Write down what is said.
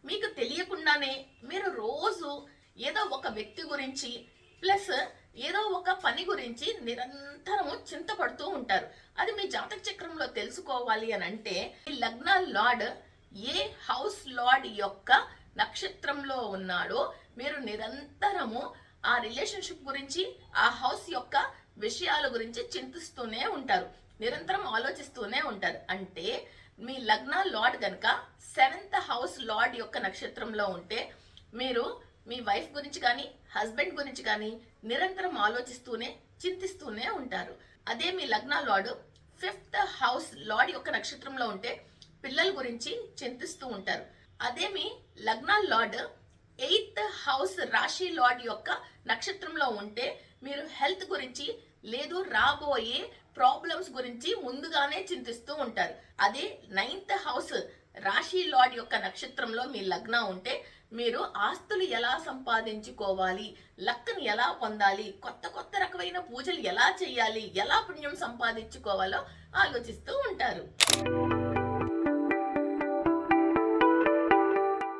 మీకు తెలియకుండానే మీరు రోజు ఏదో ఒక వ్యక్తి గురించి ప్లస్ ఏదో ఒక పని గురించి నిరంతరము చింతపడుతూ ఉంటారు. అది మీ జాతక చక్రంలో తెలుసుకోవాలి అని అంటే ఈ లగ్న లార్డ్ ఏ హౌస్ లార్డ్ యొక్క నక్షత్రంలో ఉన్నాడో మీరు నిరంతరము ఆ రిలేషన్షిప్ గురించి, ఆ హౌస్ యొక్క విషయాల గురించి చింతిస్తూనే ఉంటారు, నిరంతరం ఆలోచిస్తూనే ఉంటారు. అంటే మీ లగ్న లార్డ్ గనక 7th హౌస్ లార్డ్ యొక్క నక్షత్రంలో ఉంటే మీరు మీ వైఫ్ గురించి కానీ హస్బెండ్ గురించి కానీ నిరంతరం ఆలోచిస్తూనే చింతిస్తూనే ఉంటారు. అదే మీ లగ్న లార్డ్ 5th హౌస్ లార్డ్ యొక్క నక్షత్రంలో ఉంటే పిల్లల గురించి చింతిస్తూ ఉంటారు. అదే మీ లగ్న లార్డ్ 8th హౌస్ రాశి లార్డ్ యొక్క నక్షత్రంలో ఉంటే మీరు హెల్త్ గురించి లేదు రాబోయే ప్రాబ్లమ్స్ గురించి ముందుగానే చింతిస్తూ ఉంటారు. అదే 9th హౌస్ రాశి లార్డ్ యొక్క నక్షత్రంలో మీ లగ్న ఉంటే మీరు ఆస్తులు ఎలా సంపాదించుకోవాలి, లక్ని ఎలా పొందాలి, కొత్త కొత్త రకమైన పూజలు ఎలా చేయాలి, ఎలా పుణ్యం సంపాదించుకోవాలో ఆలోచిస్తూ ఉంటారు.